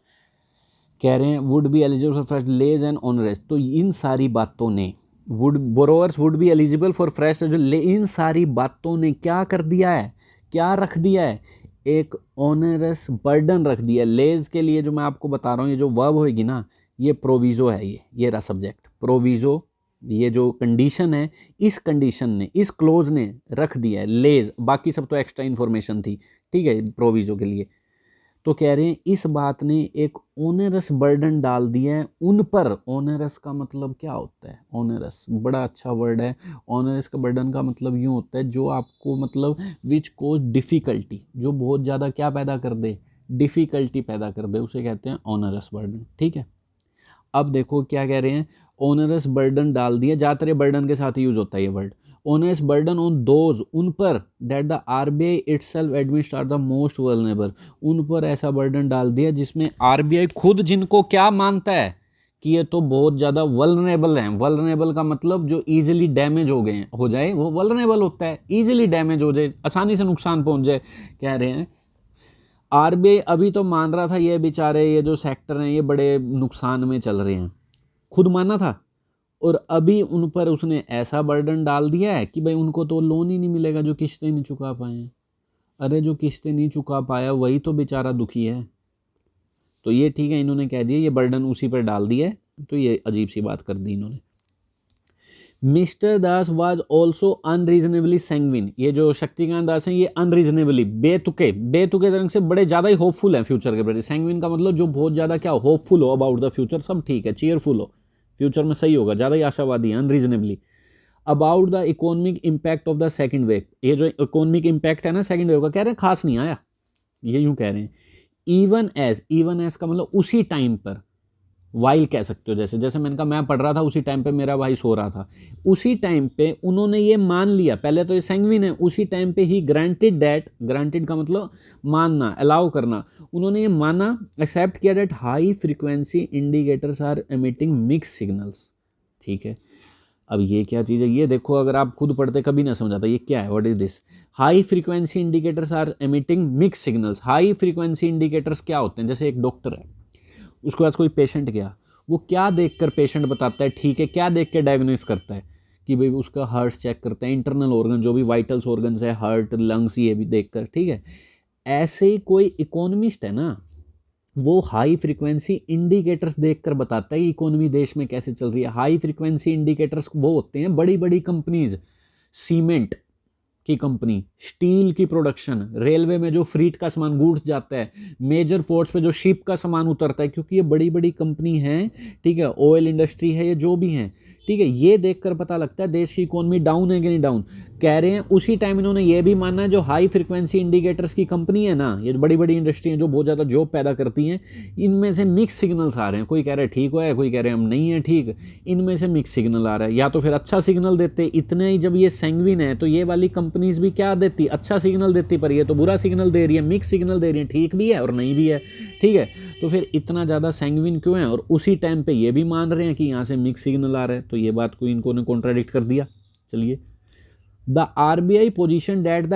कह रहे हैं would be eligible for fresh lays and onerous, तो इन सारी बातों ने borrowers would be eligible for fresh, इन सारी बातों ने क्या कर दिया है, क्या रख दिया है, एक ऑनरस बर्डन रख दिया है। लेज के लिए जो मैं आपको बता रहा हूँ, ये जो वर्ब होएगी ना, ये प्रोविजो है, ये रहा सब्जेक्ट प्रोविजो, ये जो कंडीशन है, इस कंडीशन ने, इस क्लोज ने रख दिया है लेज, बाकी सब तो एक्स्ट्रा इन्फॉर्मेशन थी, ठीक है, प्रोविजो के लिए। तो कह रहे हैं इस बात ने एक ओनरस बर्डन डाल दिया है उन पर। ओनरस का मतलब क्या होता है, ओनरस बड़ा अच्छा वर्ड है। ओनरस का बर्डन का मतलब यूँ होता है जो आपको मतलब विच कोज डिफ़िकल्टी, जो बहुत ज़्यादा क्या पैदा कर दे, डिफ़िकल्टी पैदा कर दे, उसे कहते हैं ओनरस बर्डन, ठीक है। अब देखो क्या कह रहे हैं, ओनरस बर्डन डाल दिया, ज़्यादातर बर्डन के साथ यूज़ होता है ये word, onerous burden on those, उन पर, that the RBI itself admits are the most vulnerable, उन पर ऐसा बर्डन डाल दिया जिसमें आरबीआई खुद जिनको क्या मानता है कि ये तो बहुत ज़्यादा वल्नरेबल हैं। वल्नरेबल का मतलब जो ईजिली डैमेज हो गए हैं, हो जाए, वो वल्नरेबल होता है, ईजिली डैमेज हो जाए, आसानी से नुकसान पहुंच जाए। कह रहे हैं आरबीआई अभी तो मान रहा था ये बेचारे ये जो सेक्टर हैं ये बड़े नुकसान में चल रहे हैं, खुद माना था, और अभी उन पर उसने ऐसा बर्डन डाल दिया है कि भाई उनको तो लोन ही नहीं मिलेगा जो किस्तें नहीं चुका पाए हैं। अरे जो किस्तें नहीं चुका पाया वही तो बेचारा दुखी है। तो ये ठीक है, इन्होंने कह दिया ये बर्डन उसी पर डाल दिया है, तो ये अजीब सी बात कर दी इन्होंने। Mister Das was also unreasonably sanguine, ये जो शक्तिकांत दास हैं ये अनरीजनेबली बेतुके तरह से बड़े ज़्यादा ही होपफुल हैं फ्यूचर के प्रति। सैंग्विन का मतलब जो बहुत ज़्यादा क्या होपफुल हो अबाउट द फ्यूचर, सब ठीक है, चीयरफुल हो, फ्यूचर में सही होगा, ज़्यादा ही आशावादी है, unreasonably. About the economic impact of the second wave, ये जो इकोनॉमिक इम्पैक्ट है ना सेकंड वेव का, कह रहे हैं खास नहीं आया, ये यूँ कह रहे हैं। इवन एज का मतलब उसी टाइम पर, वाइल कह सकते हो, जैसे मैंने कहा मैं पढ़ रहा था उसी टाइम पे मेरा भाई सो रहा था, उसी टाइम पे उन्होंने ये मान लिया, पहले तो ये सैंग्विन है, उसी टाइम पे ही ग्रांटेड दैट, ग्रांटेड का मतलब मानना, अलाउ करना, उन्होंने ये माना, एक्सेप्ट किया that high frequency indicators are emitting mix signals, ठीक है। अब ये क्या चीज़ है, ये देखो अगर आप खुद पढ़ते कभी ना समझाता ये क्या है, what is this. High frequency indicators are emitting mix signals, high frequency indicators क्या होते हैं, जैसे एक डॉक्टर है, उसके पास कोई पेशेंट गया, वो क्या देखकर पेशेंट बताता है, ठीक है, क्या देख के डायग्नोस करता है कि भाई उसका हार्ट चेक करता है, इंटरनल ऑर्गन जो भी वाइटल्स ऑर्गन्स है, हार्ट, लंग्स, ये भी देखकर, ठीक है। ऐसे ही कोई इकोनॉमिस्ट है ना, वो हाई फ्रीक्वेंसी इंडिकेटर्स देखकर बताता है कि इकोनॉमी देश में कैसे चल रही है। हाई फ्रीक्वेंसी इंडिकेटर्स वो होते हैं बड़ी बड़ी कंपनीज, सीमेंट की कंपनी, स्टील की प्रोडक्शन, रेलवे में जो फ्रीट का सामान गुड्स जाता है, मेजर पोर्ट्स पे जो शिप का सामान उतरता है, क्योंकि ये बड़ी बड़ी कंपनी हैं, ठीक है, ऑयल इंडस्ट्री है, ये जो भी हैं, ठीक है, ये देखकर पता लगता है देश की इकोनॉमी डाउन है कि नहीं डाउन। कह रहे हैं उसी टाइम इन्होंने ये भी माना है जो हाई फ्रिक्वेंसी इंडिकेटर्स की कंपनी है ना, ये बड़ी बड़ी इंडस्ट्री हैं जो बहुत ज़्यादा जॉब पैदा करती हैं, इनमें से मिक्स सिग्नल्स आ रहे हैं, कोई कह रहा है ठीक हुआ है, कोई कह रहे हैं हम नहीं है ठीक, इनमें से मिक्स सिग्नल आ रहा है। या तो फिर अच्छा सिग्नल देते, इतने ही जब ये सैंग्विन है तो ये वाली कंपनीज भी क्या देती, अच्छा सिग्नल देती, पर ये तो बुरा सिग्नल दे रही है, मिक्स सिग्नल दे रही है, ठीक भी है और नहीं भी है, ठीक है। तो फिर इतना ज़्यादा सैंग्विन क्यों है, और उसी टाइम पे ये भी मान रहे हैं कि यहाँ से मिक्स सिग्नल आ रहा है, तो ये बात को इनको ने कॉन्ट्राडिक्ट कर दिया। चलिए, the RBI position that the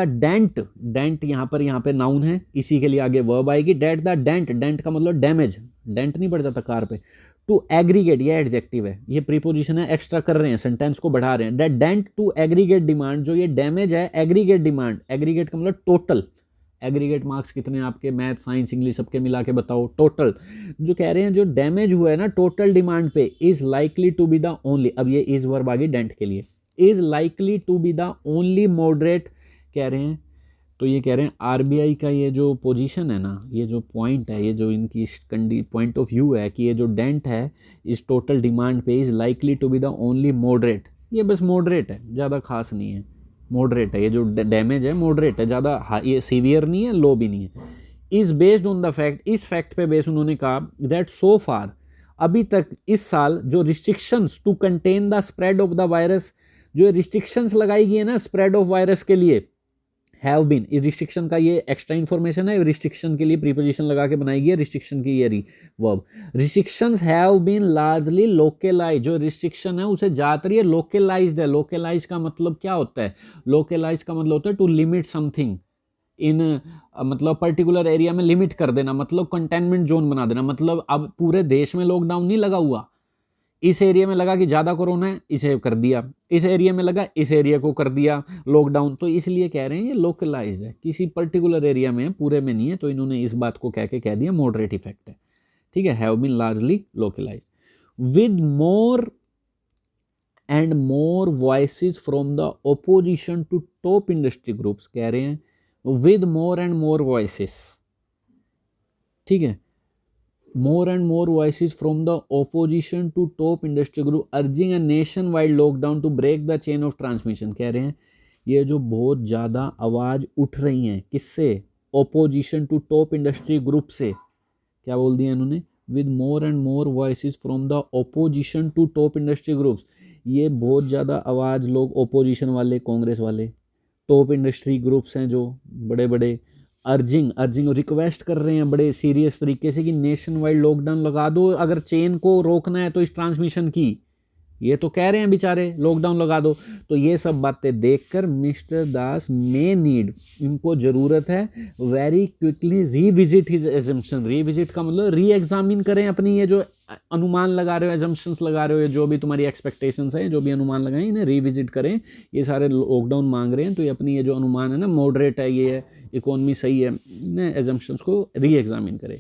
dent यहाँ पे नाउन है, इसी के लिए आगे वर्ब आएगी, डेट द डेंट का मतलब डैमेज, डेंट नहीं पड़ जाता कार पे, टू एग्रीगेट, ये एडजेक्टिव है, ये प्रीपोजिशन है, एक्स्ट्रा कर रहे हैं, सेंटेंस को बढ़ा रहे हैं, that dent to aggregate demand, जो ये डैमेज है एग्रीगेट डिमांड, एग्रीगेट का मतलब टोटल, एग्रीगेट मार्क्स कितने आपके, मैथ, साइंस, इंग्लिश सबके मिला के बताओ, टोटल जो कह रहे हैं जो डैमेज हुआ है ना टोटल डिमांड पे, is likely to be the only, अब ये इज वर्ब आ गई डेंट के लिए, is likely to be the only moderate, कह रहे हैं। तो ये कह रहे हैं आरबीआई का ये जो पोजीशन है ना, ये जो पॉइंट है, ये जो इनकी पॉइंट ऑफ व्यू है कि ये जो डेंट है इस टोटल डिमांड पे, is likely to be the only moderate, ये बस मॉडरेट है, ज़्यादा खास नहीं है, मॉडरेट है, ये जो डैमेज है मॉडरेट है, ज़्यादा ये सीवियर नहीं है, लो भी नहीं है। Is based on the fact, इस फैक्ट पे बेस उन्होंने कहा दैट सो फार, अभी तक इस साल जो restrictions to contain the spread of the virus, जो रिस्ट्रिक्शंस लगाई गई है ना स्प्रेड ऑफ वायरस के लिए, हैव बीन, इस रिस्ट्रिक्शन का ये एक्स्ट्रा इन्फॉर्मेशन है, रिस्ट्रिक्शन के लिए प्रीपोजिशन लगा के बनाई गई है, रिस्ट्रिक्शन की ये verb, restrictions have been largely localise, जो रिस्ट्रिक्शन है उसे ज्यादातर ये लोकलाइज्ड है। लोकलाइज का मतलब क्या होता है? लोकलाइज का मतलब होता है टू लिमिट समथिंग इन, मतलब पर्टिकुलर एरिया में लिमिट कर देना, मतलब कंटेनमेंट जोन बना देना। मतलब अब पूरे देश में लॉकडाउन नहीं लगा हुआ, इस एरिया में लगा कि ज़्यादा कोरोना है, इसे कर दिया, इस एरिया में लगा, इस एरिया को कर दिया लॉकडाउन। तो इसलिए कह रहे हैं ये लोकलाइज्ड है, किसी पर्टिकुलर एरिया में है, पूरे में नहीं है। तो इन्होंने इस बात को कह दिया मॉडरेट इफेक्ट है, ठीक है, have been largely localised with more and more voices from the opposition to top industry groups, कह रहे हैं with more and more voices, ठीक है, more and more voices from the opposition to top industry group urging a nationwide lockdown to break the chain of transmission। कह रहे हैं ये जो बहुत ज़्यादा आवाज़ उठ रही हैं, किससे? opposition to top industry group से। क्या बोल दिया इन्होंने? with more and more voices from the opposition to top industry groups, ये बहुत ज़्यादा आवाज़ लोग opposition वाले, कांग्रेस वाले, टॉप इंडस्ट्री ग्रुप्स हैं जो बड़े बड़े, अर्जिंग रिक्वेस्ट कर रहे हैं बड़े सीरियस तरीके से कि नेशन वाइड लॉकडाउन लगा दो, अगर चेन को रोकना है तो इस ट्रांसमिशन की। ये तो कह रहे हैं बेचारे लॉकडाउन लगा दो। तो ये सब बातें देखकर मिस्टर दास मे नीड, इनको ज़रूरत है very quickly revisit his assumption. Revisit का मतलब री एग्जामिन करें अपनी ये जो अनुमान लगा रहे हो, एजम्पशंस लगा रहे हो, जो भी तुम्हारी एक्सपेक्टेशंस हैं, जो भी अनुमान लगाएं, इन्हें रीविजिट करें। ये सारे लॉकडाउन मांग रहे हैं तो ये अपनी ये जो अनुमान है ना, मॉडरेट है, ये है, इकोनॉमी सही है, एजम्पशंस को री एग्जामिन करें।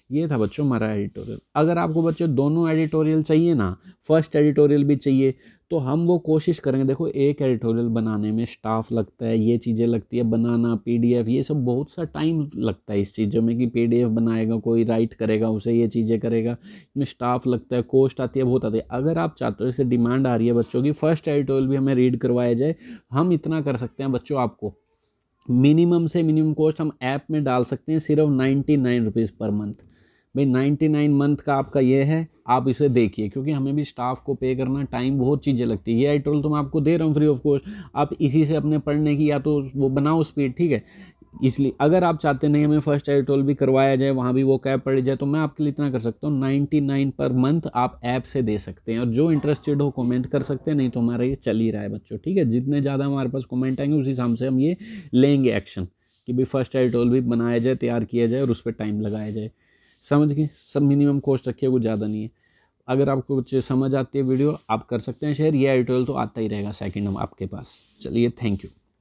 ये था बच्चों हमारा एडिटोरियल। अगर आपको बच्चों दोनों एडिटोरियल चाहिए ना, फर्स्ट एडिटोरियल भी चाहिए, तो हम वो कोशिश करेंगे। देखो एक एडिटोरियल बनाने में स्टाफ लगता है, ये चीज़ें लगती है बनाना, पीडीएफ, ये सब बहुत सा टाइम लगता है इस चीज़ों में, कि पीडीएफ बनाएगा कोई, राइट करेगा उसे, ये चीज़ें करेगा, इसमें स्टाफ लगता है, कॉस्ट आती है, बहुत आती है। अगर आप चाहते हो, जैसे डिमांड आ रही है बच्चों की फर्स्ट एडिटोरियल भी हमें रीड करवाया जाए, हम इतना कर सकते हैं बच्चों, आपको मिनिमम से मिनिमम कॉस्ट हम ऐप में डाल सकते हैं सिर्फ 99 रुपीज़ पर मंथ। भाई 99 मंथ का आपका ये है, आप इसे देखिए, क्योंकि हमें भी स्टाफ को पे करना, टाइम, बहुत चीज़ें लगती है। ये एडिटोरियल तो मैं आपको दे रहा हूँ फ्री ऑफ कॉस्ट, आप इसी से अपने पढ़ने की या तो वो बनाओ स्पीड, ठीक है। इसलिए अगर आप चाहते नहीं हमें फर्स्ट एडिटोरियल भी करवाया जाए, वहाँ भी वो कैब पड़ जाए, तो मैं आपके लिए इतना कर सकता हूँ 99 पर मंथ आप ऐप से दे सकते हैं। और जो इंटरेस्टेड हो कमेंट कर सकते हैं, नहीं तो हमारा ये चल ही रहा है बच्चों, ठीक है। जितने ज़्यादा हमारे पास कमेंट आएंगे उस हिसाब से हम ये लेंगे एक्शन, कि भाई फर्स्ट एडिटोरियल भी बनाया जाए, तैयार किया जाए और उस पर टाइम लगाया जाए। समझ गए? सब मिनिमम कॉस्ट रखिए, कुछ ज़्यादा नहीं है। अगर आपको कुछ समझ आती है वीडियो, आप कर सकते हैं शेयर। ये एडिटोरियल तो आता ही रहेगा सेकंड हम आपके पास। चलिए, थैंक यू।